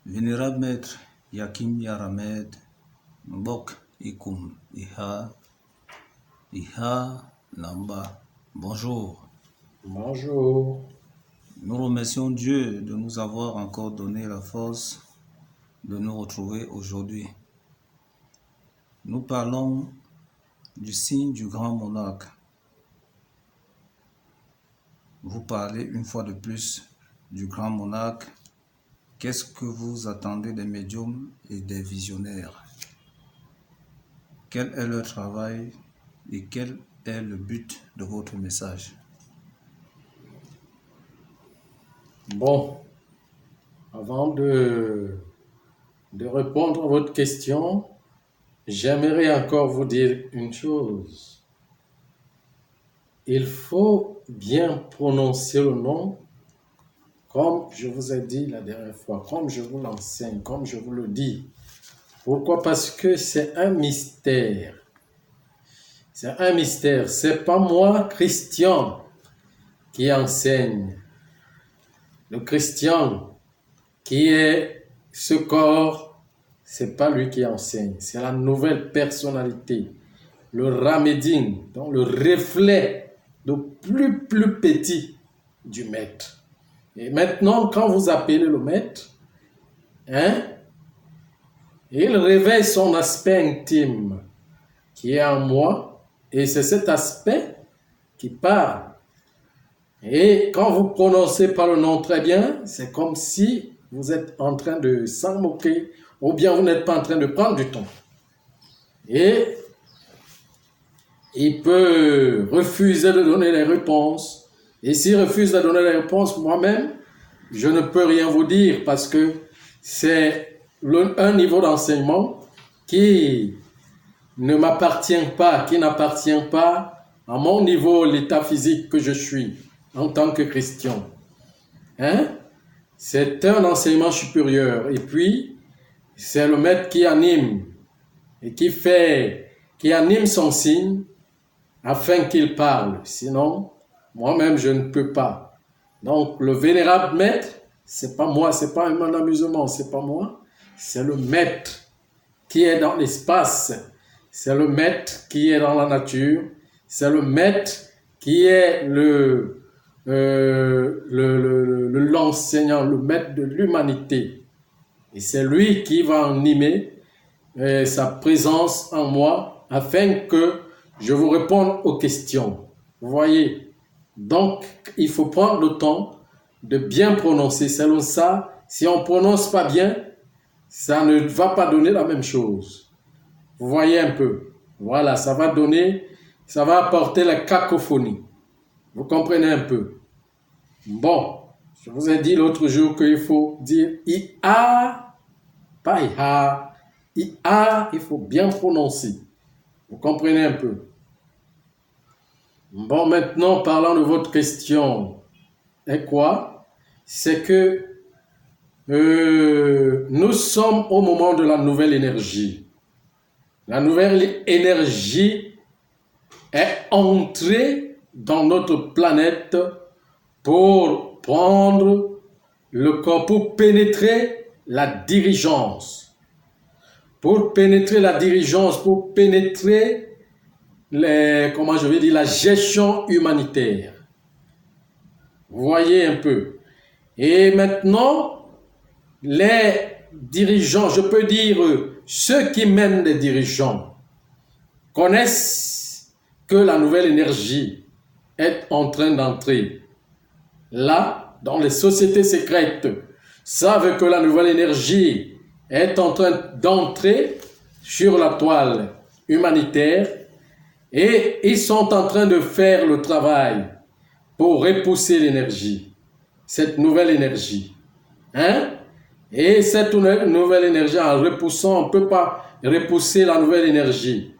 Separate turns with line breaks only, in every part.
Vénérable Maître Yakim Yaramed, Mbok Ikum Iha Namba, bonjour.
Bonjour.
Nous remercions Dieu de nous avoir encore donné la force de nous retrouver aujourd'hui. Nous parlons du signe du grand monarque. Vous parlez une fois de plus du grand monarque. Qu'est-ce que vous attendez des médiums et des visionnaires? Quel est leur travail et quel est le but de votre message?
Bon, avant de répondre à votre question, j'aimerais encore vous dire une chose. Il faut bien prononcer le nom, comme je vous ai dit la dernière fois, comme je vous l'enseigne, comme je vous le dis. Pourquoi? Parce que c'est un mystère. C'est un mystère. C'est pas moi, Christian, qui enseigne. Le Christian qui est ce corps, c'est pas lui qui enseigne, c'est la nouvelle personnalité, le Ramédine, donc le reflet le plus petit du maître. Et maintenant, quand vous appelez le maître, il réveille son aspect intime qui est en moi, et c'est cet aspect qui parle. Et quand vous prononcez par le nom très bien, c'est comme si vous êtes en train de s'en moquer, ou bien vous n'êtes pas en train de prendre du temps. Et il peut refuser de donner les réponses. Et s'il refuse de donner les réponses, moi-même, je ne peux rien vous dire parce que c'est un niveau d'enseignement qui ne m'appartient pas, qui n'appartient pas à mon niveau, l'état physique que je suis en tant que Christian. C'est un enseignement supérieur. Et puis, c'est le maître qui anime et qui anime son signe afin qu'il parle. Sinon, moi-même, je ne peux pas. Donc, le vénérable maître, c'est pas moi, c'est pas un amusement, c'est pas moi. C'est le maître qui est dans l'espace. C'est le maître qui est dans la nature. C'est le maître qui est l'enseignant, le maître de l'humanité. Et c'est lui qui va animer sa présence en moi afin que je vous réponde aux questions. Vous voyez? Donc, il faut prendre le temps de bien prononcer. Selon ça, si on ne prononce pas bien, ça ne va pas donner la même chose. Vous voyez un peu? Voilà, ça va apporter la cacophonie. Vous comprenez un peu? Bon, je vous ai dit l'autre jour qu'il faut dire IA, pas IA. IA, il faut bien prononcer. Vous comprenez un peu? Bon, maintenant, parlant de votre question, est quoi? C'est que nous sommes au moment de la nouvelle énergie. La nouvelle énergie est entrée dans notre planète pour prendre le corps, pour pénétrer la dirigeance. Pour pénétrer la dirigeance, pour pénétrer la gestion humanitaire. Vous voyez un peu. Et maintenant, les dirigeants, je peux dire, ceux qui mènent les dirigeants, connaissent que la nouvelle énergie est en train d'entrer. Là, dans les sociétés secrètes, savent que la nouvelle énergie est en train d'entrer sur la toile humanitaire et ils sont en train de faire le travail pour repousser l'énergie, cette nouvelle énergie. Et cette nouvelle énergie, en repoussant, on ne peut pas repousser la nouvelle énergie.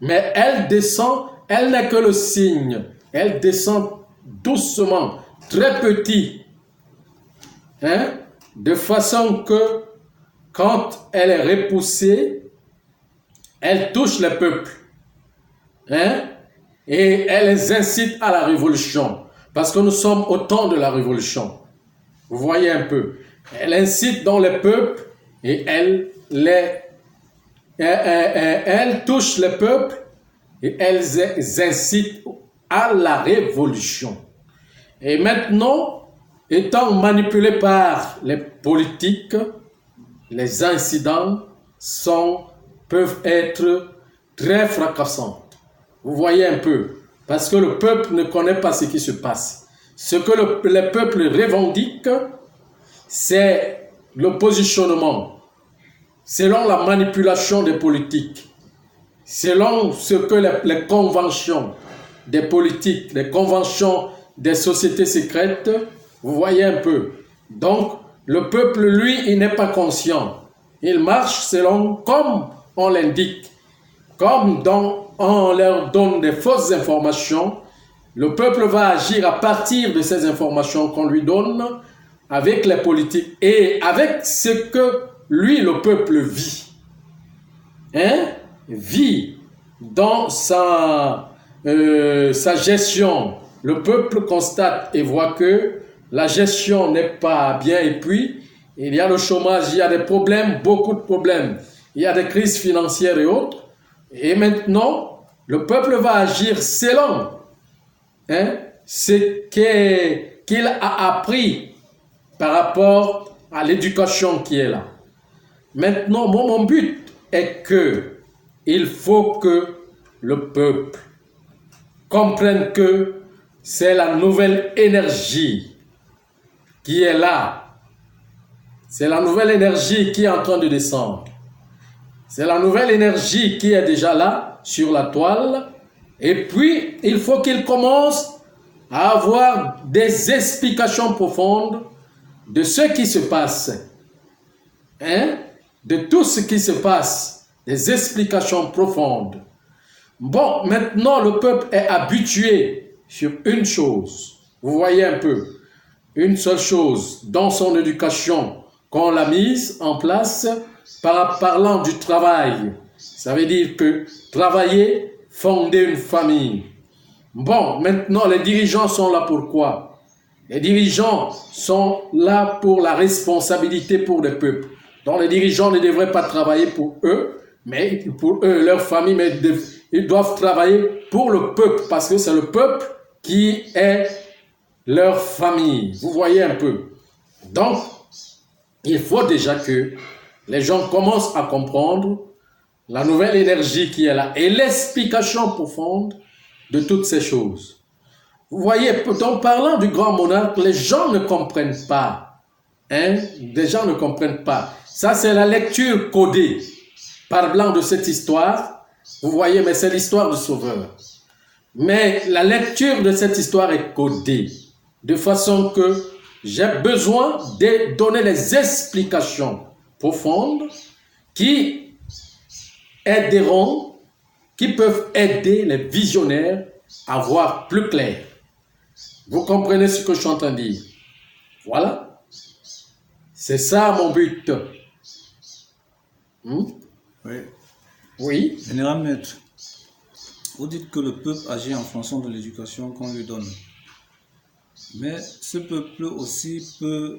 Mais elle descend, elle n'est que le signe. Elle descend doucement, très petit. De façon que quand elle est repoussée, elle touche les peuples. Et elle les incite à la révolution. Parce que nous sommes au temps de la révolution. Vous voyez un peu. Elle incite dans les peuples et elle touche les peuples et elle incite à la révolution. Et maintenant, étant manipulés par les politiques, les incidents peuvent être très fracassants. Vous voyez un peu, parce que le peuple ne connaît pas ce qui se passe. Ce que le peuple revendique, c'est le positionnement, selon la manipulation des politiques, selon ce que les conventions des politiques, les conventions des sociétés secrètes, vous voyez un peu. Donc, le peuple, lui, il n'est pas conscient. Il marche selon, comme on l'indique, comme on leur donne des fausses informations. Le peuple va agir à partir de ces informations qu'on lui donne avec les politiques et avec ce que lui, le peuple, vit. Vit dans sa gestion. Le peuple constate et voit que la gestion n'est pas bien et puis il y a le chômage, il y a des problèmes, beaucoup de problèmes. Il y a des crises financières et autres. Et maintenant, le peuple va agir selon ce qu'il a appris par rapport à l'éducation qui est là. Maintenant, mon but est que il faut que le peuple comprenne que c'est la nouvelle énergie qui est là. C'est la nouvelle énergie qui est en train de descendre. C'est la nouvelle énergie qui est déjà là sur la toile. Et puis, il faut qu'il commence à avoir des explications profondes de ce qui se passe. De tout ce qui se passe. Des explications profondes. Bon, maintenant, le peuple est habitué sur une chose. Vous voyez un peu. Une seule chose dans son éducation qu'on l'a mise en place parlant du travail. Ça veut dire que travailler, fonder une famille. Bon, maintenant, les dirigeants sont là pour quoi? Les dirigeants sont là pour la responsabilité pour le peuple. Donc, les dirigeants ne devraient pas travailler pour eux, mais pour eux, leur famille, mais ils doivent travailler pour le peuple, parce que c'est le peuple qui est leur famille. Vous voyez un peu. Donc, il faut déjà que les gens commencent à comprendre la nouvelle énergie qui est là et l'explication profonde de toutes ces choses. Vous voyez, en parlant du grand monarque, les gens ne comprennent pas. Les gens ne comprennent pas. Ça, c'est la lecture codée parlant de cette histoire. Vous voyez, mais c'est l'histoire du Sauveur. Mais la lecture de cette histoire est codée de façon que j'ai besoin de donner les explications profondes qui aideront, qui peuvent aider les visionnaires à voir plus clair. Vous comprenez ce que je suis en train de dire? Voilà. C'est ça mon but.
Oui.
Oui.
Vénérable maître, vous dites que le peuple agit en fonction de l'éducation qu'on lui donne. Mais ce peuple aussi peut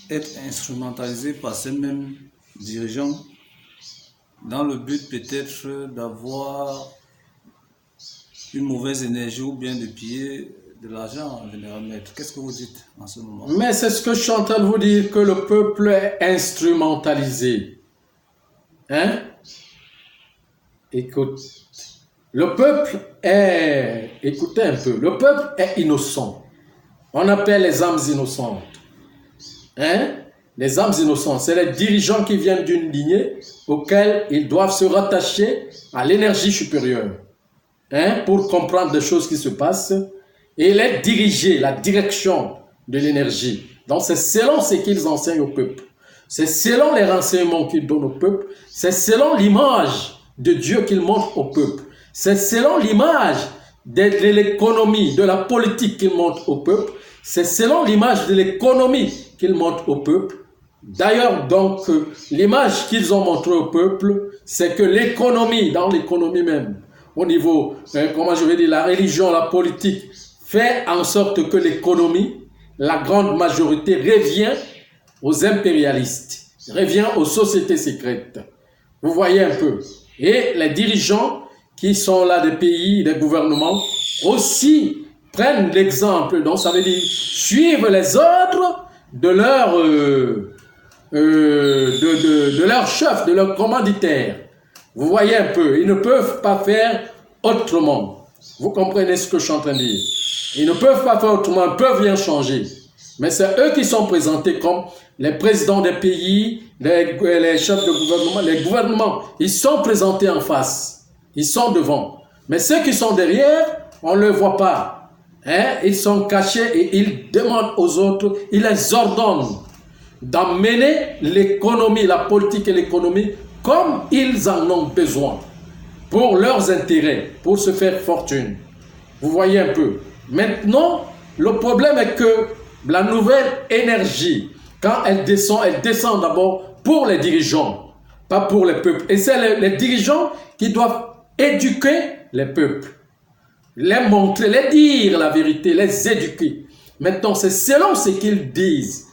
être instrumentalisé par ces mêmes dirigeants dans le but peut-être d'avoir une mauvaise énergie ou bien de piller de l'argent, vénérable maître. Qu'est-ce que vous dites en ce moment?
Mais c'est ce que je suis en train de vous dire, que le peuple est instrumentalisé. Écoute, le peuple est, écoutez un peu, le peuple est innocent. On appelle les âmes innocentes. Les âmes innocentes, c'est les dirigeants qui viennent d'une lignée auxquels ils doivent se rattacher à l'énergie supérieure pour comprendre des choses qui se passent et les diriger, la direction de l'énergie. Donc c'est selon ce qu'ils enseignent au peuple. C'est selon les renseignements qu'ils donnent au peuple. C'est selon l'image de Dieu qu'ils montrent au peuple. C'est selon l'image de l'économie, de la politique qu'ils montrent au peuple. C'est selon l'image de l'économie qu'ils montrent au peuple. D'ailleurs, donc, l'image qu'ils ont montrée au peuple, c'est que l'économie, dans l'économie même, au niveau, comment je vais dire, la religion, la politique, fait en sorte que l'économie, la grande majorité, revient aux impérialistes, revient aux sociétés secrètes. Vous voyez un peu. Et les dirigeants qui sont là des pays, des gouvernements, aussi prennent l'exemple. Donc ça veut dire suivre les ordres de leur chef, de leur commanditaire. Vous voyez un peu, ils ne peuvent pas faire autrement. Vous comprenez ce que je suis en train de dire? Ils ne peuvent pas faire autrement, ils ne peuvent rien changer. Mais c'est eux qui sont présentés comme les présidents des pays, les chefs de gouvernement, les gouvernements. Ils sont présentés en face. Ils sont devant. Mais ceux qui sont derrière, on ne le voit pas. Hein? Ils sont cachés et ils demandent aux autres, ils les ordonnent d'emmener l'économie, la politique et l'économie comme ils en ont besoin pour leurs intérêts, pour se faire fortune. Vous voyez un peu. Maintenant, le problème est que la nouvelle énergie, quand elle descend d'abord pour les dirigeants, pas pour les peuples. Et c'est les dirigeants qui doivent éduquer les peuples, les montrer, les dire la vérité, les éduquer. Maintenant, c'est selon ce qu'ils disent.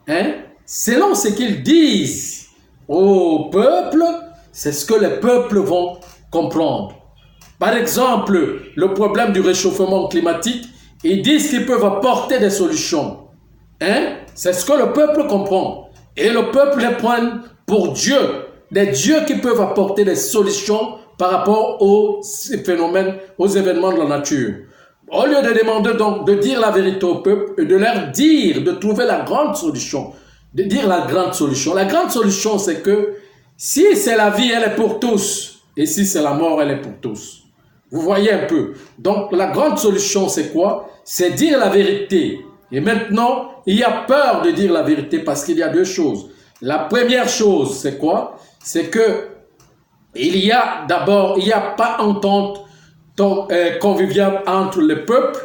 Hein? Selon ce qu'ils disent au peuple, c'est ce que les peuples vont comprendre. Par exemple, le problème du réchauffement climatique, ils disent qu'ils peuvent apporter des solutions. Hein? C'est ce que le peuple comprend. Et le peuple les prend pour Dieu. Des dieux qui peuvent apporter des solutions par rapport aux phénomènes, aux événements de la nature. Au lieu de demander donc de dire la vérité au peuple et de leur dire, de trouver la grande solution, de dire la grande solution. La grande solution, c'est que si c'est la vie, elle est pour tous. Et si c'est la mort, elle est pour tous. Vous voyez un peu. Donc, la grande solution, c'est quoi? C'est dire la vérité. Et maintenant, il y a peur de dire la vérité parce qu'il y a deux choses. La première chose, c'est quoi? C'est que il y a pas entente conviviale entre le peuple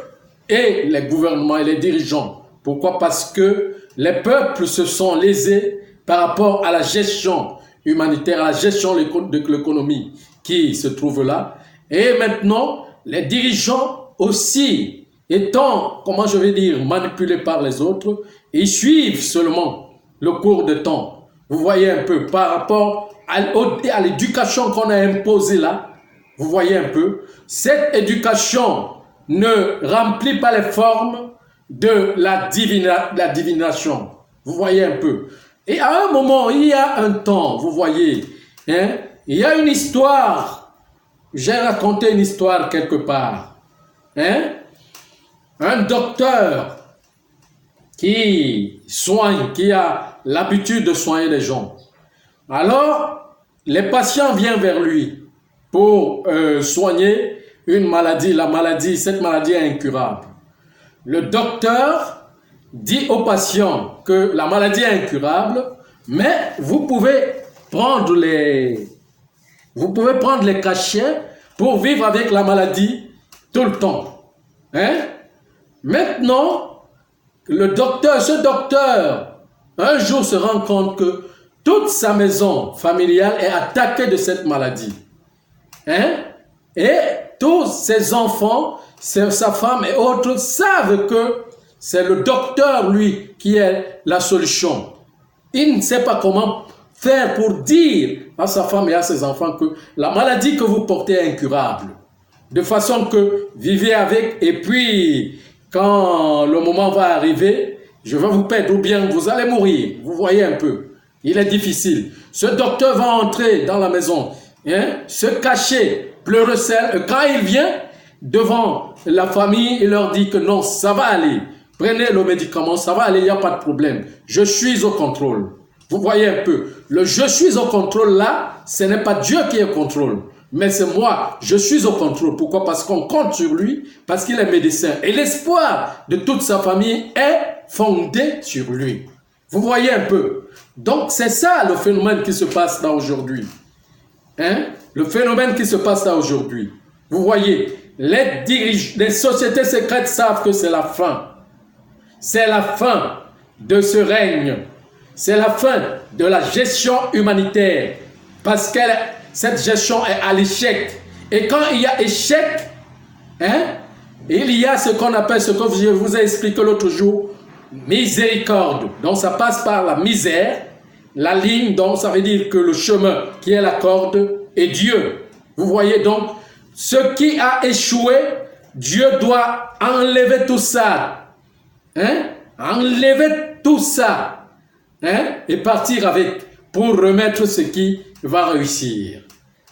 et les gouvernements et les dirigeants. Pourquoi? Parce que les peuples se sont lésés par rapport à la gestion humanitaire, à la gestion de l'économie qui se trouve là. Et maintenant, les dirigeants aussi, étant, comment je vais dire, manipulés par les autres, ils suivent seulement le cours de temps. Vous voyez un peu, par rapport à l'éducation qu'on a imposée là, vous voyez un peu, cette éducation ne remplit pas les formes de la divination. Vous voyez un peu. Et à un moment, il y a un temps, vous voyez, hein, il y a une histoire. J'ai raconté une histoire quelque part. Hein? Un docteur qui soigne, qui a l'habitude de soigner les gens. Alors, les patients viennent vers lui pour soigner une maladie. Cette maladie est incurable. Le docteur dit au patient que la maladie est incurable, mais vous pouvez prendre les cachets pour vivre avec la maladie tout le temps. Hein? Maintenant, ce docteur, un jour se rend compte que toute sa maison familiale est attaquée de cette maladie. Hein? Et tous ses enfants, sa femme et autres savent que c'est le docteur, lui, qui est la solution. Il ne sait pas comment faire pour dire à sa femme et à ses enfants que la maladie que vous portez est incurable. De façon que vivez avec et puis quand le moment va arriver, je vais vous perdre ou bien vous allez mourir. Vous voyez un peu. Il est difficile. Ce docteur va entrer dans la maison, hein, se cacher, pleurer seul. Quand il vient devant la famille, il leur dit que non, ça va aller. Prenez le médicament, ça va aller, il n'y a pas de problème. Je suis au contrôle. Vous voyez un peu. Le je suis au contrôle là, ce n'est pas Dieu qui est au contrôle. Mais c'est moi, je suis au contrôle. Pourquoi? Parce qu'on compte sur lui, parce qu'il est médecin. Et l'espoir de toute sa famille est fondé sur lui. Vous voyez un peu. Donc c'est ça le phénomène qui se passe là aujourd'hui. Hein? Le phénomène qui se passe là aujourd'hui. Vous voyez, les sociétés secrètes savent que c'est la fin. C'est la fin de ce règne. C'est la fin de la gestion humanitaire. Parce que cette gestion est à l'échec. Et quand il y a échec, hein, il y a ce qu'on appelle, ce que je vous ai expliqué l'autre jour, miséricorde. Donc ça passe par la misère, la ligne, donc ça veut dire que le chemin qui est la corde est Dieu. Vous voyez donc, ce qui a échoué, Dieu doit enlever tout ça. Hein? Enlever tout ça. Hein? Et partir avec pour remettre ce qui va réussir.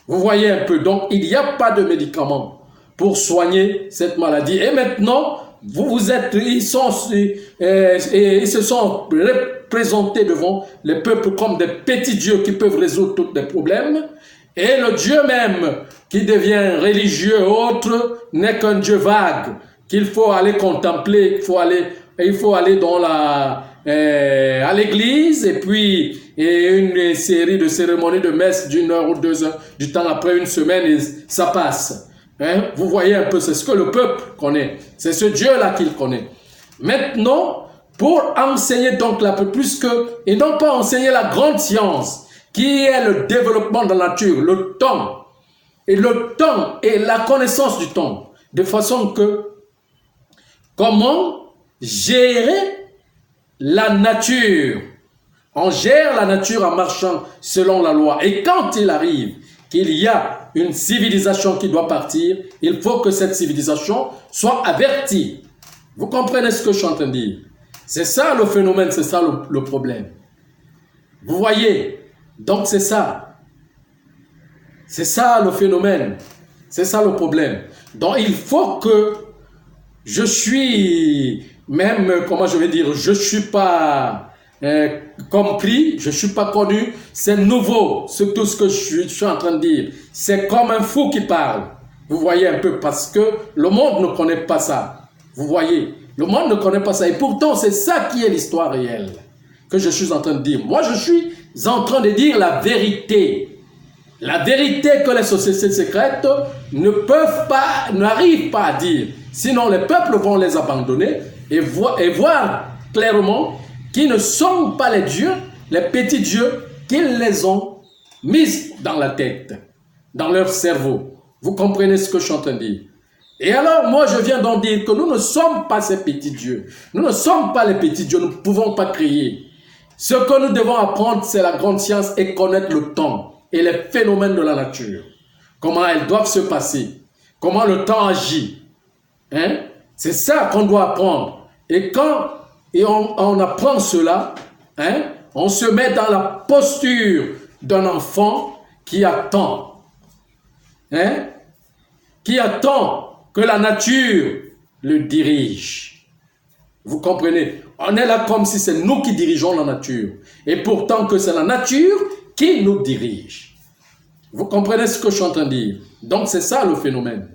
Vous voyez un peu, donc il n'y a pas de médicament pour soigner cette maladie. Et maintenant, ils se sont représentés devant les peuples comme des petits dieux qui peuvent résoudre tous les problèmes. Et le Dieu même qui devient religieux autre n'est qu'un Dieu vague qu'il faut aller contempler, il faut aller dans à l'église et puis une série de cérémonies de messe d'1 heure ou 2 heures, du temps après une semaine et ça passe. Hein? Vous voyez un peu, c'est ce que le peuple connaît. C'est ce Dieu-là qu'il connaît. Maintenant, pour enseigner donc un peu plus que, et non pas enseigner la grande science, qui est le développement de la nature, le temps. Et le temps et la connaissance du temps. De façon que, comment gérer la nature. On gère la nature en marchant selon la loi. Et quand il arrive qu'il y a une civilisation qui doit partir, il faut que cette civilisation soit avertie. Vous comprenez ce que je suis en train de dire? C'est ça le phénomène, c'est ça le problème. Vous voyez? Donc c'est ça. C'est ça le phénomène. C'est ça le problème. Donc il faut que je suis, même, comment je vais dire, je ne suis pas compris, je ne suis pas connu, c'est nouveau, c'est tout ce que je suis en train de dire. C'est comme un fou qui parle. Vous voyez un peu, parce que le monde ne connaît pas ça. Vous voyez, le monde ne connaît pas ça. Et pourtant, c'est ça qui est l'histoire réelle que je suis en train de dire. Moi, je suis en train de dire la vérité. La vérité que les sociétés secrètes n'arrivent pas à dire. Sinon, les peuples vont les abandonner et voir clairement qu'ils ne sont pas les dieux, les petits dieux, qu'ils les ont mis dans la tête, dans leur cerveau. Vous comprenez ce que je suis en train de dire? Et alors, moi, je viens d'en dire que nous ne sommes pas ces petits dieux. Nous ne sommes pas les petits dieux, nous ne pouvons pas créer. Ce que nous devons apprendre, c'est la grande science et connaître le temps et les phénomènes de la nature. Comment elles doivent se passer. Comment le temps agit. Hein? C'est ça qu'on doit apprendre. Et quand on apprend cela, hein, on se met dans la posture d'un enfant qui attend. Hein? Qui attend que la nature le dirige. Vous comprenez? On est là comme si c'est nous qui dirigeons la nature. Et pourtant que c'est la nature qui nous dirige. Vous comprenez ce que je suis en train de dire? Donc c'est ça le phénomène.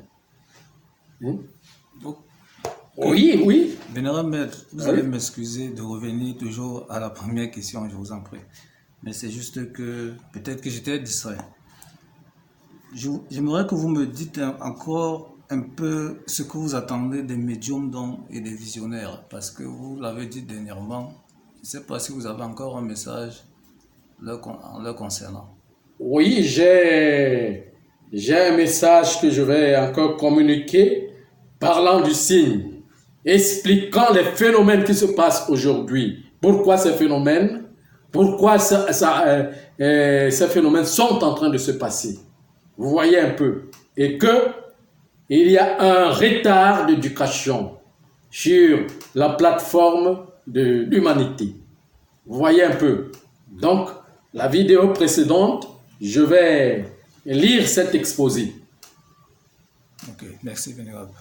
Oui, oui.
Vénérable Maître, vous allez m'excuser de revenir toujours à la première question, je vous en prie. Mais c'est juste que peut-être que j'étais distrait. J'aimerais que vous me dites encore un peu ce que vous attendez des médiums et des visionnaires, parce que vous l'avez dit dernièrement, je ne sais pas si vous avez encore un message en leur concernant.
Oui, j'ai un message que je vais encore communiquer parlant du signe, expliquant les phénomènes qui se passent aujourd'hui. Pourquoi ces phénomènes ces phénomènes sont en train de se passer. Vous voyez un peu. Et que il y a un retard d'éducation sur la plateforme de l'humanité. Vous voyez un peu. Donc, la vidéo précédente, je vais lire cet exposé.
Ok, merci Vénérable.